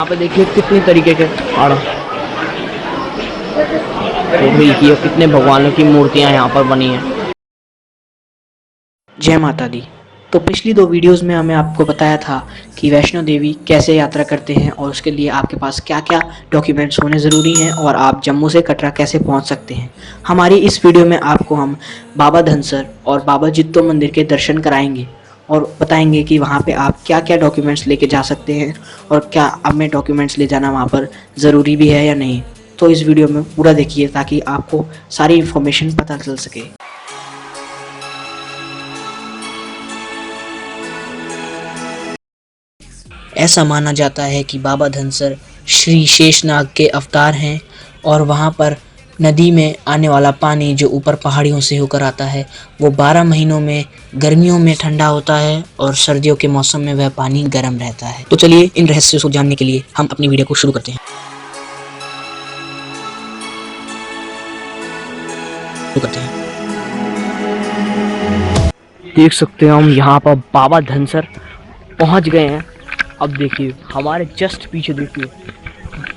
यहाँ पे देखिए कितनी तरीके के पहाड़ देखिए, कितने भगवानों की मूर्तियाँ यहाँ पर बनी हैं। जय माता दी। तो पिछली 2 वीडियोस में हमें आपको बताया था कि वैष्णो देवी कैसे यात्रा करते हैं और उसके लिए आपके पास क्या-क्या डॉक्यूमेंट्स होने ज़रूरी हैं और आप जम्मू से कटरा कैसे पहुंच सकते हैं। हमारी इस वीडियो में आपको हम बाबा धनसर और बाबा जित्तो मंदिर के दर्शन कराएंगे और बताएंगे कि वहाँ पे आप क्या-क्या डॉक्यूमेंट्स लेके जा सकते हैं और क्या हमें डॉक्यूमेंट्स ले जाना वहाँ पर ज़रूरी भी है या नहीं। तो इस वीडियो में पूरा देखिए ताकि आपको सारी इन्फॉर्मेशन पता चल सके। ऐसा माना जाता है कि बाबा धनसर श्री शेषनाग के अवतार हैं और वहाँ पर नदी में आने वाला पानी जो ऊपर पहाड़ियों से होकर आता है वो 12 महीनों में गर्मियों में ठंडा होता है और सर्दियों के मौसम में वह पानी गर्म रहता है। तो चलिए इन रहस्यों को जानने के लिए हम अपनी वीडियो को शुरू करते हैं। देख सकते हैं हम यहाँ पर बाबा धनसर पहुँच गए हैं। अब देखिए हमारे जस्ट पीछे देखिए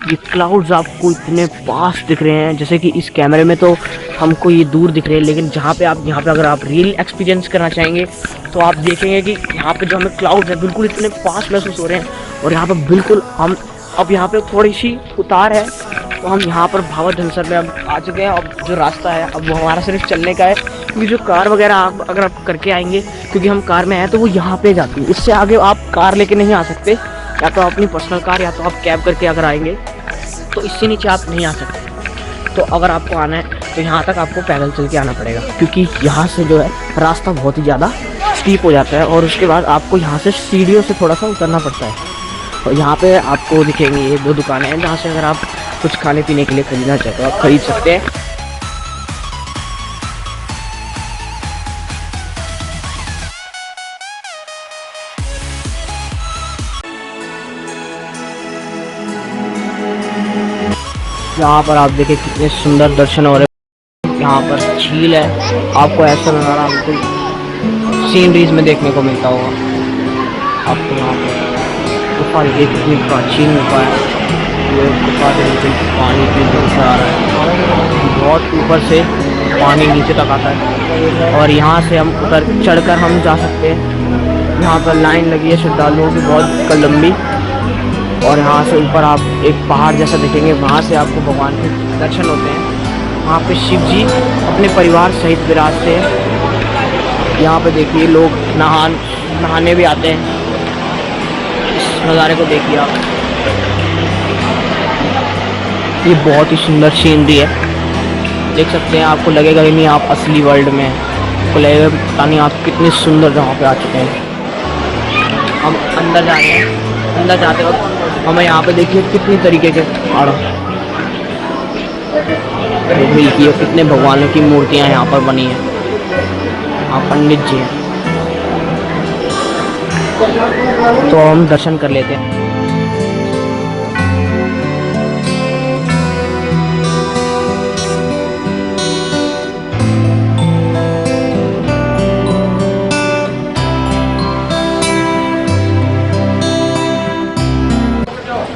ये क्लाउड्स आपको इतने पास दिख रहे हैं, जैसे कि इस कैमरे में तो हमको ये दूर दिख रहे हैं, लेकिन यहाँ पे अगर आप रियल एक्सपीरियंस करना चाहेंगे तो आप देखेंगे कि यहाँ पे जो हमें क्लाउड्स है बिल्कुल इतने पास महसूस हो रहे हैं। और यहाँ पर बिल्कुल हम अब यहाँ पे थोड़ी सी उतार है तो हम यहाँ पर बाबा धनसर में अब आ चुके हैं। अब जो रास्ता है अब वो हमारा सिर्फ चलने का है, क्योंकि जो कार वगैरह अगर आप करके आएंगे, क्योंकि हम कार में हैं तो वो यहाँ पे जाती है, उससे आगे आप कार लेके नहीं आ सकते, या तो अपनी पर्सनल कार या तो आप कैब करके अगर आएंगे तो इससे नीचे आप नहीं आ सकते। तो अगर आपको आना है तो यहाँ तक आपको पैदल चल के आना पड़ेगा, क्योंकि यहाँ से जो है रास्ता बहुत ही ज़्यादा स्टीप हो जाता है और उसके बाद आपको यहाँ से सीढ़ियों से थोड़ा सा उतरना पड़ता है। और यहाँ पे आपको दिखेंगी ये 2 दुकानें हैं जहाँ से अगर आप कुछ खाने पीने के लिए खरीदना चाहते हो आप खरीद सकते हैं। यहाँ पर आप देखिए कितने सुंदर दर्शन हो रहे हैं। यहाँ पर झील है, आपको ऐसा नज़ारा बिल्कुल सीनरीज में देखने को मिलता होगा। आपको यहाँ पर गुफा देखिए कितनी प्राचीन गुफा है, ये गुफा से नीचे पानी की दूर आ रहा है, बहुत ऊपर से पानी नीचे तक आता है और यहाँ से हम चढ़कर हम जा सकते हैं। यहाँ पर लाइन लगी है श्रद्धालुओं की बहुत लंबी, और यहाँ से ऊपर आप एक पहाड़ जैसा देखेंगे, वहाँ से आपको भगवान के दर्शन होते हैं। वहाँ पे शिव जी अपने परिवार सहित विराजते हैं। यहाँ पे देखिए लोग नहाने भी आते हैं। इस नज़ारे को देखिए आप, ये बहुत ही सुंदर सीनरी है, देख सकते हैं। आपको लगेगा ही नहीं आप असली वर्ल्ड में, आपको लगेगा पता नहीं आप कितनी सुंदर जगह पे आ चुके हैं। हम अंदर जा रहे हैं, अंदर जाते वक्त हमें यहाँ पे देखिए कितनी तरीके के पहाड़ देखिए, कितने भगवानों की मूर्तियाँ यहाँ पर बनी हैं। हाँ पंडित जी हैं, तो हम दर्शन कर लेते हैं।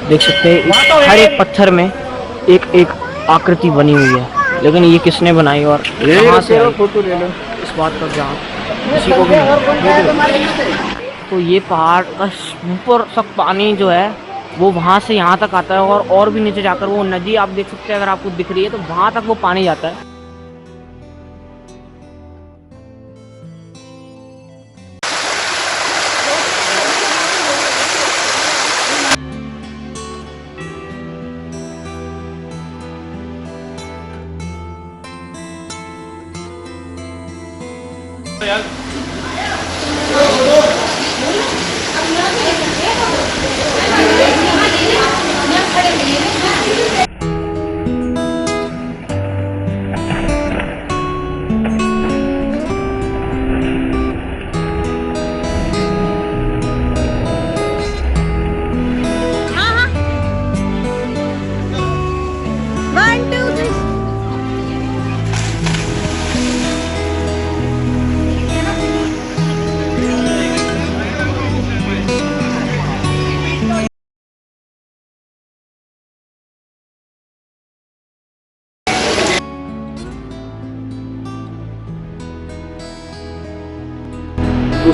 देख सकते हैं हर एक पत्थर में एक एक आकृति बनी हुई है, लेकिन ये किसने बनाई और कहाँ से आई, फोटो ले लो इस बात पर जहाँ किसी को भी नहीं। तो ये पहाड़ का ऊपर सब पानी जो है वो वहाँ से यहाँ तक आता है और भी नीचे जाकर वो नदी आप देख सकते हैं, अगर आपको दिख रही है तो वहाँ तक वो पानी जाता है।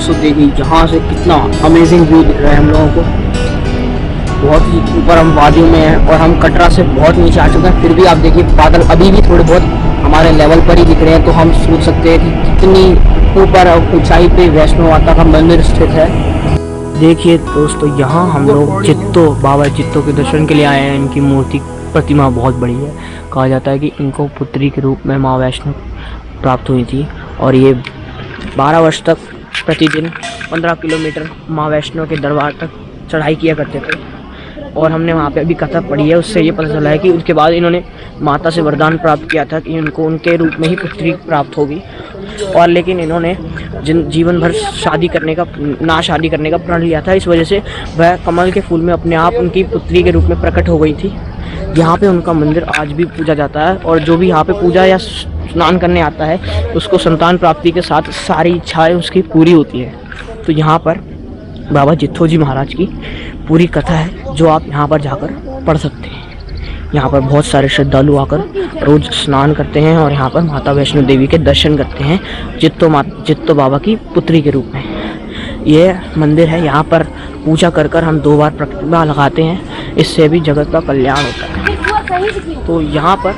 दोस्तों देखिए यहाँ से कितना अमेजिंग व्यू दिख रहा है हम लोगों को। बहुत ही ऊपर हम वादियों में हैं और हम कटरा से बहुत नीचे आ चुके हैं, फिर भी आप देखिए बादल अभी भी थोड़े बहुत हमारे लेवल पर ही दिख रहे हैं। तो हम सोच सकते हैं कि कितनी ऊपर ऊंचाई पे वैष्णो माता का मंदिर स्थित है। देखिए दोस्तों यहाँ हम लोग जित्तो बाबा जित्तो के दर्शन के लिए आए हैं। इनकी मूर्ति प्रतिमा बहुत बड़ी है। कहा जाता है कि इनको पुत्री के रूप में माँ वैष्णो प्राप्त हुई थी और ये 12 वर्ष तक प्रतिदिन 15 किलोमीटर माँ वैष्णो के दरबार तक चढ़ाई किया करते थे। और हमने वहाँ पे अभी कथा पढ़ी है, उससे ये पता चला है कि उसके बाद इन्होंने माता से वरदान प्राप्त किया था कि उनको उनके रूप में ही पुत्री प्राप्त होगी। और लेकिन इन्होंने जीवन भर शादी करने का प्रण लिया था। इस वजह से वह कमल के फूल में अपने आप उनकी पुत्री के रूप में प्रकट हो गई थी। यहाँ पे उनका मंदिर आज भी पूजा जाता है और जो भी यहाँ पे पूजा या स्नान करने आता है उसको संतान प्राप्ति के साथ सारी इच्छाएं उसकी पूरी होती है। तो यहाँ पर बाबा जित्तो जी महाराज की पूरी कथा है जो आप यहाँ पर जाकर पढ़ सकते हैं। यहाँ पर बहुत सारे श्रद्धालु आकर रोज स्नान करते हैं और यहाँ पर माता वैष्णो देवी के दर्शन करते हैं जित्तो बाबा की पुत्री के रूप में। ये मंदिर है, यहाँ पर पूजा कर कर हम 2 बार प्रतिमा लगाते हैं, इससे भी जगत का कल्याण होता है। तो यहाँ पर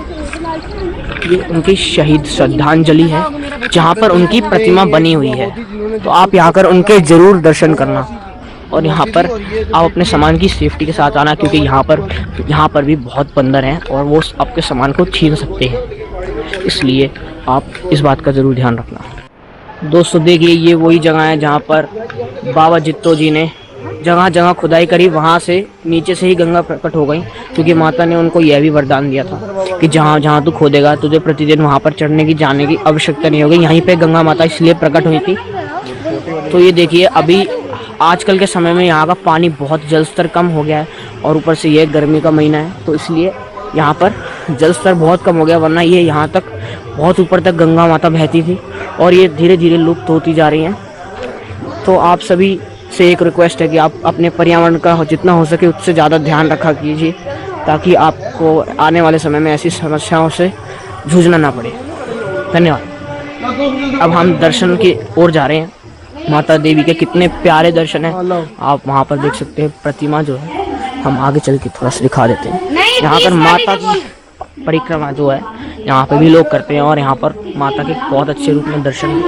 ये उनकी शहीद श्रद्धांजलि है जहाँ पर उनकी प्रतिमा बनी हुई है। तो आप यहाँ कर उनके ज़रूर दर्शन करना और यहाँ पर आप अपने सामान की सेफ्टी के साथ आना, क्योंकि यहाँ पर भी बहुत बंदर हैं और वो आपके सामान को छीन सकते हैं, इसलिए आप इस बात का ज़रूर ध्यान रखना। दोस्तों देखिए ये वही जगह है जहाँ पर बाबा जित्तो जी ने जगह जगह खुदाई करी, वहाँ से नीचे से ही गंगा प्रकट हो गई, क्योंकि माता ने उनको यह भी वरदान दिया था कि जहाँ जहाँ तू खोदेगा तुझे प्रतिदिन वहाँ पर चढ़ने की जाने की आवश्यकता नहीं होगी। यहीं पे गंगा माता इसलिए प्रकट हुई थी। तो ये देखिए अभी आजकल के समय में यहाँ का पानी बहुत जल स्तर कम हो गया है और ऊपर से ये गर्मी का महीना है तो इसलिए यहाँ पर जल स्तर बहुत कम हो गया, वरना ये यहाँ तक बहुत ऊपर तक गंगा माता बहती थी और ये धीरे धीरे लुप्त होती जा रही हैं। तो आप सभी से एक रिक्वेस्ट है कि आप अपने पर्यावरण का जितना हो सके उससे ज़्यादा ध्यान रखा कीजिए, ताकि आपको आने वाले समय में ऐसी समस्याओं से जूझना ना पड़े। धन्यवाद। अब हम दर्शन की ओर जा रहे हैं। माता देवी के कितने प्यारे दर्शन हैं, आप वहाँ पर देख सकते हैं प्रतिमा जो है। हम आगे चल के थोड़ा सा दिखा देते हैं। यहाँ पर माता की परिक्रमा जो है यहाँ पर भी लोग करते हैं और यहाँ पर माता के बहुत अच्छे रूप में दर्शन।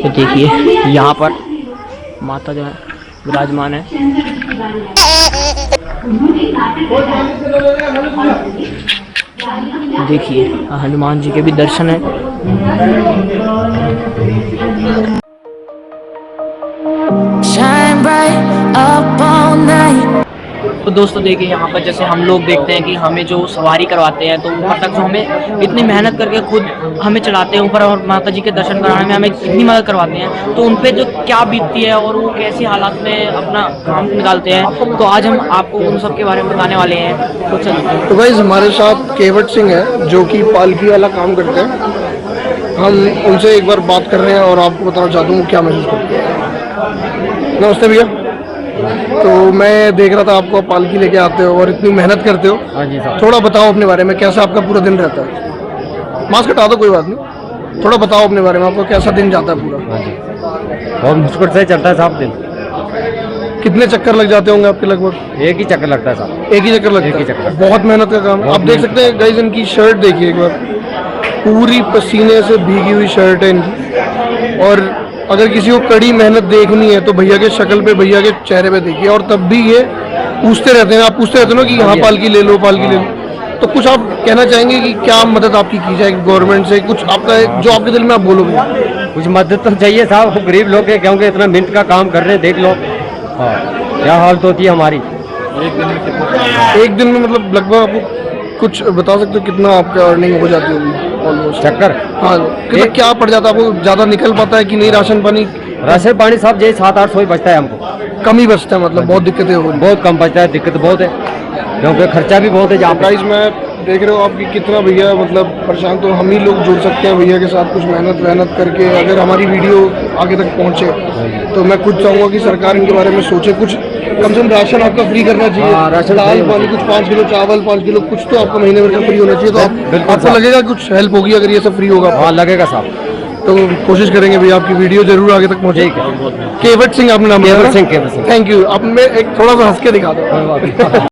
तो देखिए यहाँ पर माता जो है विराजमान है। देखिए हनुमान जी के भी दर्शन है। Shine bright up all night। तो दोस्तों देखिए यहाँ पर जैसे हम लोग देखते हैं कि हमें जो सवारी करवाते हैं तो ऊपर तक जो हमें इतनी मेहनत करके खुद हमें चढ़ाते हैं ऊपर और माता जी के दर्शन कराने में हमें इतनी मदद करवाते हैं, तो उन पे जो क्या बीतती है और वो कैसी हालात में अपना काम निकालते हैं, तो आज हम आपको उन सब के बारे में बताने वाले हैं। तो गाइस हमारे साथ केवट सिंह है जो कि पालकी वाला काम करते हैं। हम उनसे एक बार बात कर रहे हैं और आपको बताना चाहता हूँ क्या महसूस करते हैं। नमस्ते भैया। तो मैं देख रहा था आपको पालकी लेके आते हो और इतनी मेहनत करते हो। हाँ जी साहब। थोड़ा बताओ अपने बारे में, कैसा आपका पूरा दिन रहता है? मास्क हटा दो कोई बात नहीं, थोड़ा बताओ अपने बारे में, आपका कैसा दिन जाता है पूरा? हाँ जी बहुत मुश्किल से चलता है साहब दिन। कितने चक्कर लग जाते होंगे आपके? लगभग एक ही चक्कर लगता है साहब। एक ही चक्कर लगता एक ही है? चक्कर। बहुत मेहनत का काम है। आप देख सकते हैं गाइस इनकी शर्ट देखिए एक बार, पूरी पसीने से भीगी हुई शर्ट है इनकी। और अगर किसी को कड़ी मेहनत देखनी है तो भैया के शक्ल पे, भैया के चेहरे पे देखिए। और तब भी ये पूछते रहते हैं, आप पूछते रहते हो ना कि यहाँ पालकी ले लो, पालकी ले लो। तो कुछ आप कहना चाहेंगे कि क्या मदद आपकी की जाए गवर्नमेंट से? कुछ आपका जो आपके दिल में आप बोलोगे? कुछ मदद तो चाहिए साहब, गरीब लोग हैं, क्योंकि इतना मिनट का काम कर रहे हैं, देख लो। हाँ क्या हालत होती है हमारी एक दिन में। मतलब लगभग आपको कुछ बता सकते हो कितना आपका अर्निंग हो जाती होगी ऑलमोस्ट? चक्कर हाँ कितना क्या पड़ जाता है आपको? ज़्यादा निकल पाता है कि नहीं? राशन पानी साहब यही 700-800 ही बचता है हमको। कम ही बचता है मतलब? बहुत दिक्कतें हो रही? बहुत कम बचता है, दिक्कत बहुत है क्योंकि खर्चा भी बहुत है जहाँ प्राइस में। देख रहे हो आपकी कितना भैया मतलब परेशान। तो हम ही लोग जुड़ सकते हैं भैया के साथ, कुछ मेहनत करके अगर हमारी वीडियो आगे तक पहुँचे। तो मैं खुद चाहूँगा कि सरकार इनके बारे में सोचे, कुछ कम से कम राशन आपका फ्री करना चाहिए। राशन दाल पानी कुछ 5 किलो चावल, 5 किलो कुछ तो आपको महीने भर का फ्री होना चाहिए। तो आपको लगेगा कुछ हेल्प होगी अगर ये सब फ्री होगा? हाँ लगेगा साहब। तो कोशिश करेंगे भैया आपकी वीडियो जरूर आगे तक पहुंचे। केवट सिंह आपने नाम केवल सिंह, केवल सिंह। Thank you. अब मैं एक थोड़ा सा हंस के दिखा दो।